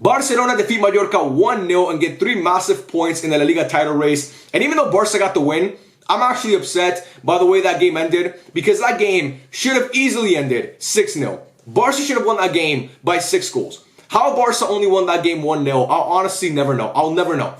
Barcelona defeat Mallorca 1-0 and get 3 massive points in the La Liga title race. And even though Barca got the win, I'm actually upset by the way that game ended, because that game should have easily ended 6-0. Barca should have won that game by 6 goals. How Barca only won that game 1-0, I'll honestly never know. I'll never know.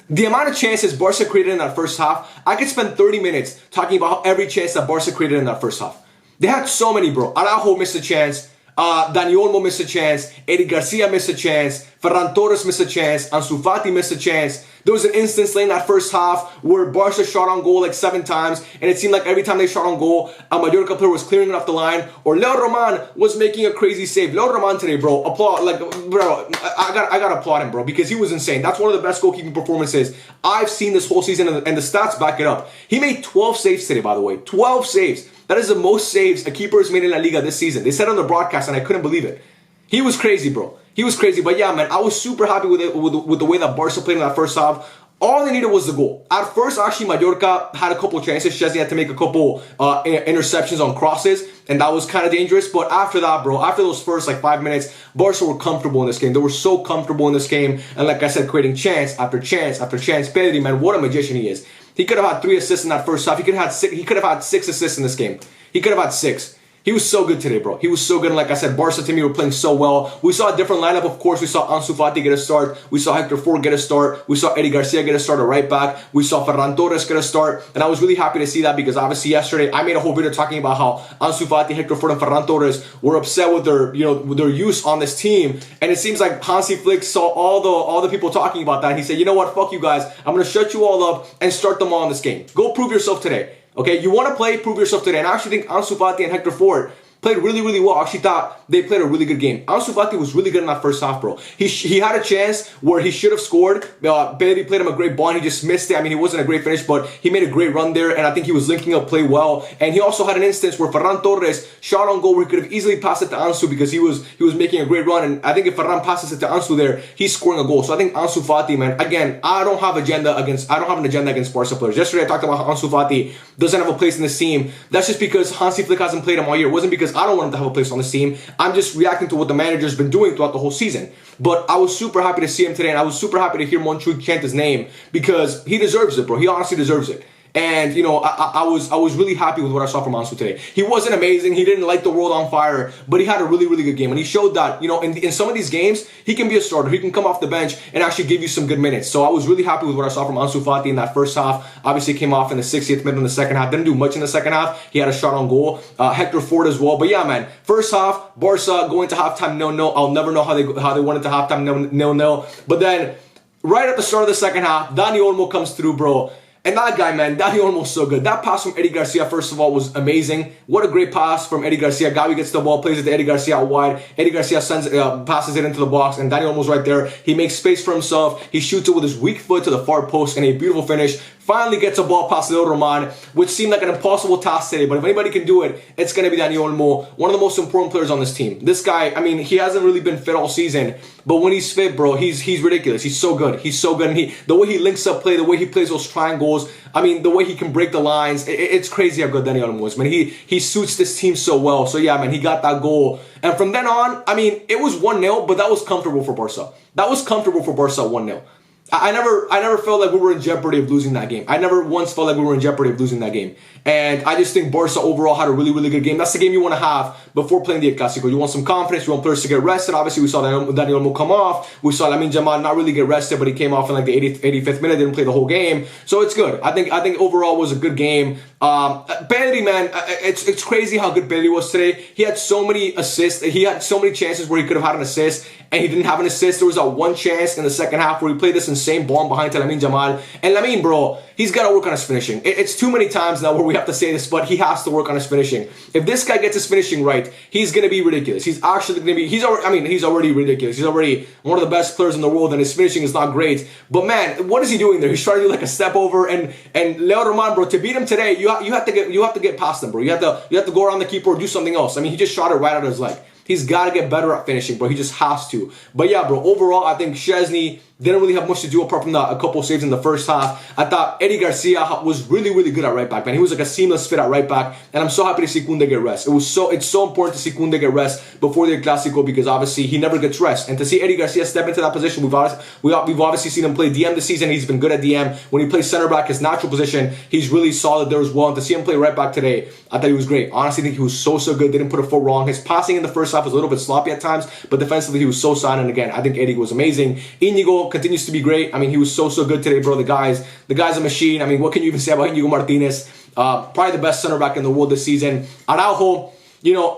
The amount of chances Barca created in that first half, I could spend 30 minutes talking about every chance that Barca created in that first half. They had so many, bro. Araujo missed a chance. Olmo missed a chance. Eric Garcia missed a chance. Ferran Torres missed a chance. Ansu Fati missed a chance. There was an instance late in that first half where Barca shot on goal like 7 times, and it seemed like every time they shot on goal, a Mallorca player was clearing it off the line, or Leo Roman was making a crazy save. Leo Roman today, bro, applaud, like, bro, I gotta applaud him, bro, because he was insane. That's one of the best goalkeeping performances I've seen this whole season, and the stats back it up. He made 12 saves today, by the way. 12 saves. That is the most saves a keeper has made in La Liga this season. They said on the broadcast, and I couldn't believe it. He was crazy, bro. He was crazy. But yeah, man, I was super happy with it, with the way that Barca played in that first half. All they needed was the goal. At first, actually, Mallorca had a couple chances. Chesney had to make a couple interceptions on crosses, and that was kind of dangerous. But after that, bro, after those first like 5 minutes, Barca were comfortable in this game. They were so comfortable in this game, and like I said, creating chance after chance after chance. Pedri, man, what a magician he is. He could have had 3 assists in that first half. He could have had 6 assists in this game. He could have had 6. He was so good today, bro. He was so good. And like I said, Barca to me were playing so well. We saw a different lineup, of course. We saw Ansu Fati get a start. We saw Hector Ford get a start. We saw Eddie Garcia get a start at right back. We saw Ferran Torres get a start. And I was really happy to see that, because obviously yesterday I made a whole video talking about how Ansu Fati, Hector Ford, and Ferran Torres were upset with their use on this team. And it seems like Hansi Flick saw all the people talking about that. And he said, you know what, fuck you guys. I'm going to shut you all up and start them all in this game. Go prove yourself today. Okay, you want to play, prove yourself today. And I actually think Ansu Fati and Hector Ford played really, really well. I actually thought they played a really good game. Ansu Fati was really good in that first half, bro. He had a chance where he should have scored. Pedri played him a great ball, and he just missed it. I mean, he wasn't a great finish, but he made a great run there, and I think he was linking up play well. And he also had an instance where Ferran Torres shot on goal where he could have easily passed it to Ansu, because he was making a great run. And I think if Ferran passes it to Ansu there, he's scoring a goal. So I think Ansu Fati, man, again, I don't have an agenda against Barca players. Yesterday I talked about how Ansu Fati doesn't have a place in this team. That's just because Hansi Flick hasn't played him all year. It wasn't because I don't want him to have a place on this team. I'm just reacting to what the manager's been doing throughout the whole season. But I was super happy to see him today, and I was super happy to hear Monchu chant his name, because he deserves it, bro. He honestly deserves it. And, you know, I was really happy with what I saw from Ansu today. He wasn't amazing. He didn't light the world on fire, but he had a really, really good game. And he showed that, you know, in some of these games, he can be a starter. He can come off the bench and actually give you some good minutes. So I was really happy with what I saw from Ansu Fati in that first half. Obviously, came off in the 60th minute in the second half. Didn't do much in the second half. He had a shot on goal. Hector Ford as well. But yeah, man, first half, Barca going to halftime 0-0. I'll never know how they went into halftime 0-0. But then, right at the start of the second half, Olmo comes through, bro. And that guy, man, Olmo was so good. That pass from Eddie Garcia, first of all, was amazing. What a great pass from Eddie Garcia. Gavi gets the ball, plays it to Eddie Garcia out wide. Eddie Garcia passes it into the box, and Olmo's right there. He makes space for himself. He shoots it with his weak foot to the far post, and a beautiful finish. Finally gets a ball past Leo Roman, which seemed like an impossible task today. But if anybody can do it, it's going to be Olmo, one of the most important players on this team. This guy, I mean, he hasn't really been fit all season, but when he's fit, bro, he's ridiculous. He's so good. He's so good. And the way he links up play, the way he plays those triangles, I mean, the way he can break the lines, it's crazy how good Olmo is, man. He suits this team so well. So yeah, man, he got that goal. And from then on, I mean, it was 1-0, but that was comfortable for Barca. That was comfortable for Barca 1-0. I never felt like we were in jeopardy of losing that game. I never once felt like we were in jeopardy of losing that game. And I just think Barca overall had a really, really good game. That's the game you want to have before playing the El Clásico. You want some confidence. You want players to get rested. Obviously, we saw Olmo come off. We saw Lamine Yamal not really get rested, but he came off in like the 85th minute. Didn't play the whole game. So it's good. I think overall was a good game. Pedri, man, it's crazy how good Pedri was today. He had so many assists. He had so many chances where he could have had an assist, and he didn't have an assist. There was that one chance in the second half where he played this insane ball behind to Lamine Yamal. And Lamine, bro, he's got to work on his finishing. It's too many times now where we have to say this, but he has to work on his finishing. If this guy gets his finishing right, he's going to be ridiculous. He's actually going to be, he's already ridiculous. He's already one of the best players in the world, and his finishing is not great. But man, what is he doing there? He's trying to do like a step over, and Leo Roman, bro, to beat him today, you have to get past him, bro. You have to go around the keeper or do something else. I mean, he just shot it right out of his leg. He's got to get better at finishing, bro. He just has to. But yeah, bro, overall, I think Szczesny didn't really have much to do apart from a couple saves in the first half. I thought Eddie Garcia was really, really good at right back, man. He was like a seamless fit at right back, and I'm so happy to see Kunde get rest. It's so important to see Kunde get rest before the Clásico because obviously he never gets rest. And to see Eddie Garcia step into that position, we've obviously seen him play DM this season. He's been good at DM. When he plays center back, his natural position, he's really solid there as well. And to see him play right back today, I thought he was great. Honestly, I think he was so good. Didn't put a foot wrong. His passing in the first half was a little bit sloppy at times, but defensively he was so sound. And again, I think Eddie was amazing. Inigo continues to be great. I mean, he was so good today, bro. The guy's a machine. I mean, what can you even say about Inigo Martinez? Probably the best center back in the world this season. Araujo,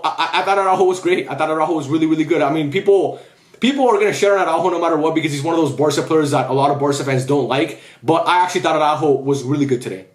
I thought Araujo was great. I thought Araujo was really, really good. I mean, people are going to share on Araujo no matter what because he's one of those Barca players that a lot of Barca fans don't like. But I actually thought Araujo was really good today.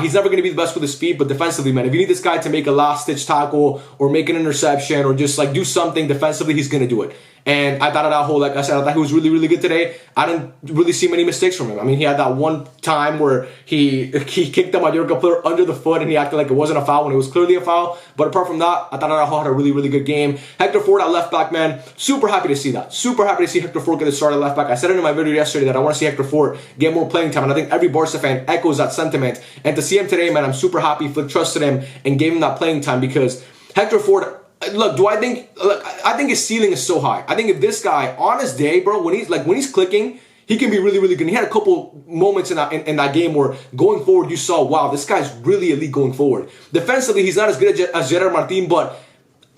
He's never going to be the best with his feet, but defensively, man, if you need this guy to make a last-ditch tackle or make an interception or just like do something defensively, he's going to do it. And I thought Araujo, like I said, I thought he was really, really good today. I didn't really see many mistakes from him. I mean, he had that one time where he kicked the Mallorca player under the foot and he acted like it wasn't a foul when it was clearly a foul. But apart from that, I thought Araujo had a really, really good game. Hector Ford at left back, man, super happy to see that. Super happy to see Hector Ford get a start at left back. I said it in my video yesterday that I want to see Hector Ford get more playing time, and I think every Barca fan echoes that sentiment. And to see him today, man, I'm super happy. Flick trusted him and gave him that playing time because Hector Ford. Look, I think his ceiling is so high. I think if this guy, on his day, bro, when he's clicking, he can be really, really good. And he had a couple moments in that game where going forward, you saw, wow, this guy's really elite going forward. Defensively, he's not as good as Gerard Martin, but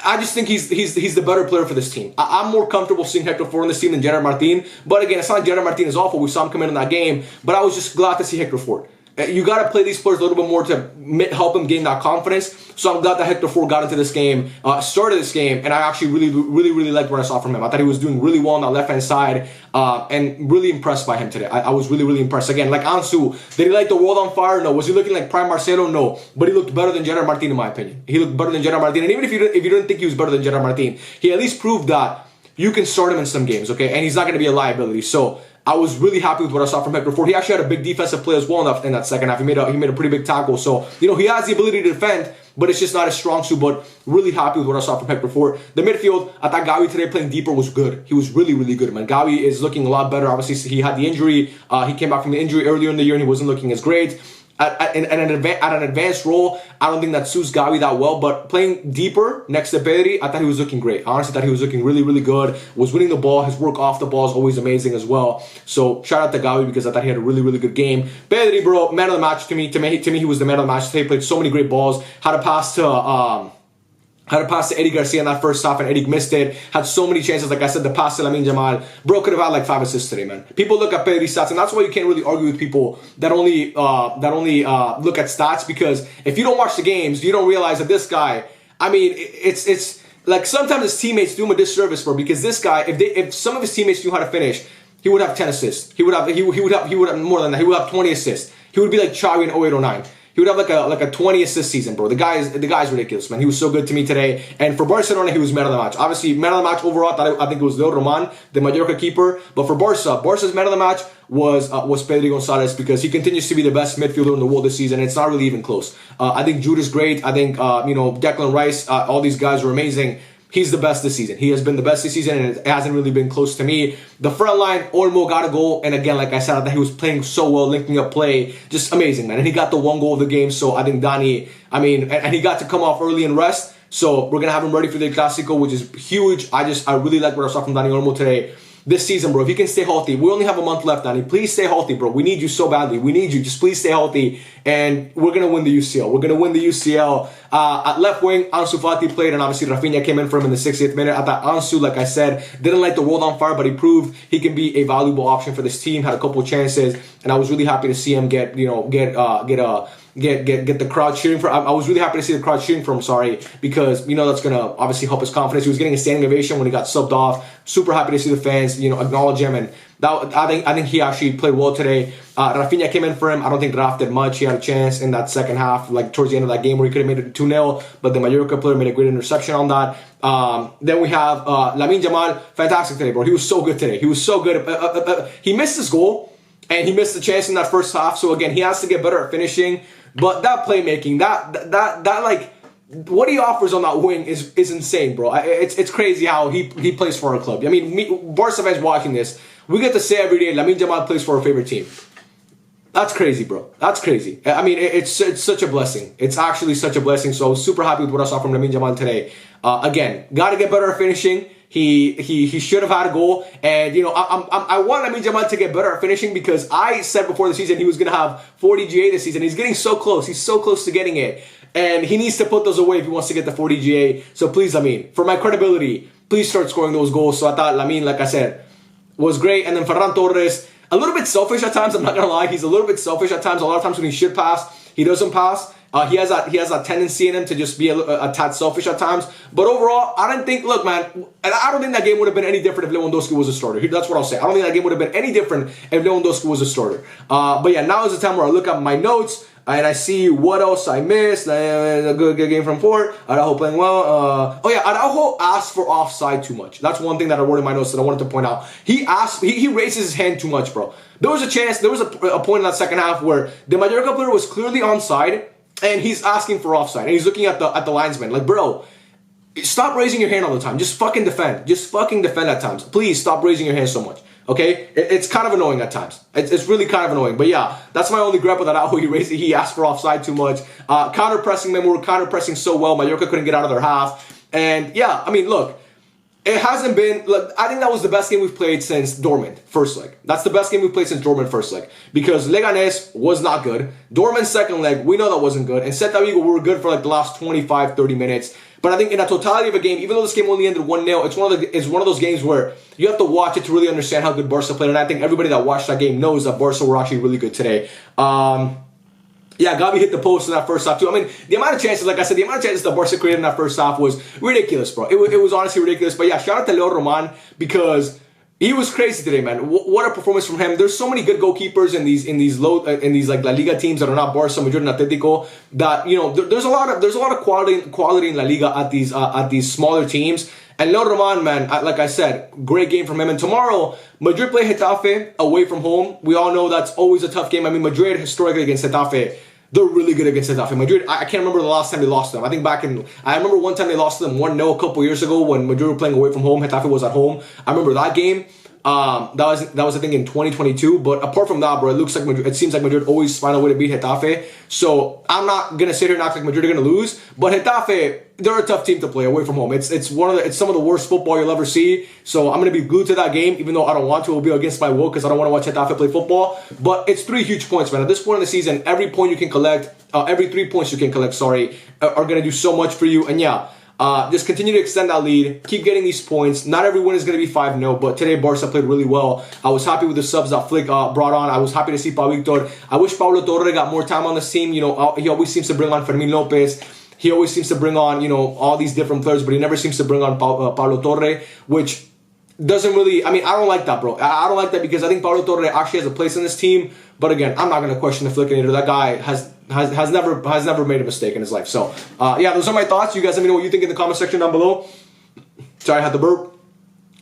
I just think he's the better player for this team. I'm more comfortable seeing Hector Ford on this team than Gerard Martin. But again, it's not like Gerard Martin is awful. We saw him come in that game, but I was just glad to see Hector Ford. You got to play these players a little bit more to help them gain that confidence. So I'm glad that Hector Ford got into this game, started this game, and I actually really liked what I saw from him. I thought he was doing really well on that left-hand side, and really impressed by him today. I was really impressed. Again, like Ansu, did he light the world on fire? No. Was he looking like prime Marcelo? No. But he looked better than Gerard Martin, in my opinion. He looked better than Gerard Martin. And even if you didn't think he was better than Gerard Martin, he at least proved that you can start him in some games, okay? And he's not going to be a liability. So I was really happy with what I saw from Hector Ford. He actually had a big defensive play as well in that second half. He made a pretty big tackle. So, he has the ability to defend, but it's just not his strong suit. But really happy with what I saw from Hector Ford. The midfield, I thought Gavi today playing deeper was good. He was really good, man. Gavi is looking a lot better. Obviously, he had the injury. He came back from the injury earlier in the year and he wasn't looking as great. At an advanced role, I don't think that suits Gavi that well, but playing deeper next to Pedri, I thought he was looking great. I honestly thought he was looking really good, was winning the ball. His work off the ball is always amazing as well. So shout out to Gavi because I thought he had a really good game. Pedri, bro, man of the match to me. To me, he was the man of the match today. He played so many great balls. Had a pass to Eddie Garcia in that first half, and Eddie missed it. Had so many chances. Like I said, the pass to Lamine Yamal. Bro could have had like 5 assists today, man. People look at Pedri's stats, and that's why you can't really argue with people that only look at stats, because if you don't watch the games, you don't realize that this guy, I mean, it's like sometimes his teammates do him a disservice, bro, because this guy, if some of his teammates knew how to finish, he would have 10 assists. He would have more than that. He would have 20 assists. He would be like Xavi in 08-09. He would have like a 20 assist season, bro. The guy's ridiculous, man. He was so good to me today. And for Barcelona, he was man of the match. Obviously, man of the match overall, I think it was Leo Roman, the Mallorca keeper. But for Barca's man of the match was Pedri Gonzalez, because he continues to be the best midfielder in the world this season. It's not really even close. I think Jude is great. I think Declan Rice, all these guys were amazing. He's the best this season. He has been the best this season, and it hasn't really been close to me. The front line, Olmo got a goal, and again, like I said, I thought he was playing so well, linking up play, just amazing, man. And he got the one goal of the game, so I think Dani, and he got to come off early and rest, so we're gonna have him ready for the Clásico, which is huge. I really like what I saw from Dani Olmo today. This season, bro, if he can stay healthy, we only have a month left, Dani. Please stay healthy, bro. We need you so badly. We need you. Just please stay healthy, and we're going to win the UCL. We're going to win the UCL. At left wing, Ansu Fati played, and obviously Rafinha came in for him in the 60th minute. I thought Ansu, like I said, didn't light the world on fire, but he proved he can be a valuable option for this team. Had a couple chances, and I was really happy to see him get the crowd cheering for. I was really happy to see the crowd cheering for him. Sorry, because that's gonna obviously help his confidence. He was getting a standing ovation when he got subbed off. Super happy to see the fans, acknowledge him, and that I think he actually played well today. Rafinha came in for him. I don't think Raf did much. He had a chance in that second half, like towards the end of that game, where he could have made it 2-0, but the Mallorca player made a great interception on that. Then we have Lamine Yamal, fantastic today, bro. He was so good today. He was so good. He missed his goal, and he missed the chance in that first half. So again, he has to get better at finishing. But that playmaking, what he offers on that wing is insane, bro. It's crazy how he plays for our club. I mean, Barca fans watching this, we get to say every day, Lamine Yamal plays for our favorite team. That's crazy, bro. That's crazy. I mean, it's such a blessing. It's actually such a blessing. So I was super happy with what I saw from Lamine Yamal today. Again, got to get better at finishing. He should have had a goal, and you know I want Lamine Yamal to get better at finishing because I said before the season he was gonna have 40 GA this season. He's getting so close. He's so close to getting it, and he needs to put those away if he wants to get the 40 GA. So please, Lamine, for my credibility, please start scoring those goals. So I thought Lamine, like I said, was great, and then Ferran Torres, a little bit selfish at times. I'm not gonna lie, he's a little bit selfish at times. A lot of times when he should pass, he doesn't pass. He has that tendency in him to just be a tad selfish at times. But overall, I didn't think. Look, man, and I don't think that game would have been any different if Lewandowski was a starter. That's what I'll say. I don't think that game would have been any different if Lewandowski was a starter. But yeah, now is the time where I look at my notes and I see what else I missed. A good game from Fort. Araujo playing well. Oh yeah, Araujo asked for offside too much. That's one thing that I wrote in my notes that I wanted to point out. He raises his hand too much, bro. There was a chance. There was a point in that second half where the Mallorca player was clearly onside. And he's asking for offside, and he's looking at the linesman like, bro, stop raising your hand all the time. Just fucking defend. Just fucking defend at times. Please stop raising your hand so much. Okay, it's kind of annoying at times. It's really kind of annoying. But yeah, that's my only gripe with that. How he asked for offside too much. Counter pressing them. We were counter pressing so well. Mallorca couldn't get out of their half. And yeah, I mean, look. It hasn't been, look, I think that was the best game we've played since Dortmund, first leg. That's the best game we've played since Dortmund, first leg. Because Leganés was not good. Dortmund, second leg, we know that wasn't good. And Celta Vigo, we were good for like the last 25, 30 minutes. But I think in the totality of a game, even though this game only ended 1-0, it's one of those games where you have to watch it to really understand how good Barca played. And I think everybody that watched that game knows that Barca were actually really good today. Yeah, Gavi hit the post in that first half too. I mean, the amount of chances, like I said, the amount of chances that Barca created in that first half was ridiculous, bro. It was honestly ridiculous. But yeah, shout out to Leo Roman because he was crazy today, man. What a performance from him. There's so many good goalkeepers in these like La Liga teams that are not Barca, Madrid, and Atletico. That you know, there's a lot of quality in La Liga at these smaller teams. And Leo Roman, man, like I said, great game from him. And tomorrow, Madrid play Getafe away from home. We all know that's always a tough game. I mean, Madrid historically against Getafe, they're really good against Getafe. Madrid, I can't remember the last time they lost to them. I remember one time they lost to them 1-0 a couple years ago when Madrid were playing away from home. Getafe was at home. I remember that game. That was I think in 2022. But apart from that, bro, it seems like Madrid always find a way to beat Getafe. So I'm not gonna sit here and act like Madrid are gonna lose. But Getafe, they're a tough team to play away from home. It's some of the worst football you'll ever see. So I'm gonna be glued to that game, even though I don't want to. It'll be against my will because I don't want to watch Getafe play football. But it's 3 huge points, man. At this point in the season, every point you can collect, every 3 points you can collect, are gonna do so much for you. And yeah. Just continue to extend that lead. Keep getting these points. Not every win is going to be 5-0, but today Barca played really well. I was happy with the subs that Flick brought on. I was happy to see Pau Victor. I wish Paulo Torre got more time on this team. You know, he always seems to bring on Fermin Lopez. He always seems to bring on, you know, all these different players, but he never seems to bring on Paulo Torre, which doesn't really, I mean, I don't like that, bro. I don't like that because I think Paulo Torre actually has a place in this team. But again, I'm not going to question the Flickinator. That guy has never made a mistake in his life. So, yeah, those are my thoughts. You guys let me know what you think in the comment section down below. Sorry, I had the burp.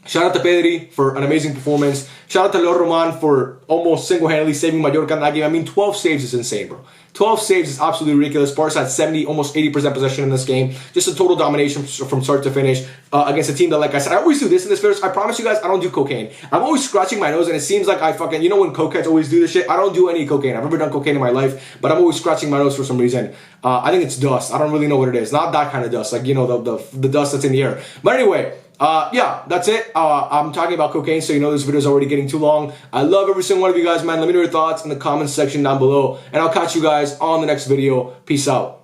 Shout out to Pedri for an amazing performance. Shout out to Leo Roman for almost single-handedly saving Mallorca in that game. I mean, 12 saves is insane, bro. 12 saves is absolutely ridiculous. Barca had 70, almost 80% possession in this game. Just a total domination from start to finish against a team that, like I said, I always do this in this videos. I promise you guys, I don't do cocaine. I'm always scratching my nose, and it seems like I fucking, you know when cokeheads always do this shit? I don't do any cocaine. I've never done cocaine in my life, but I'm always scratching my nose for some reason. I think it's dust. I don't really know what it is. Not that kind of dust, like, you know, the dust that's in the air. But anyway, yeah, that's it. I'm talking about cocaine, so you know this video is already getting too long. I love every single one of you guys, man. Let me know your thoughts in the comments section down below, and I'll catch you guys on the next video. Peace out.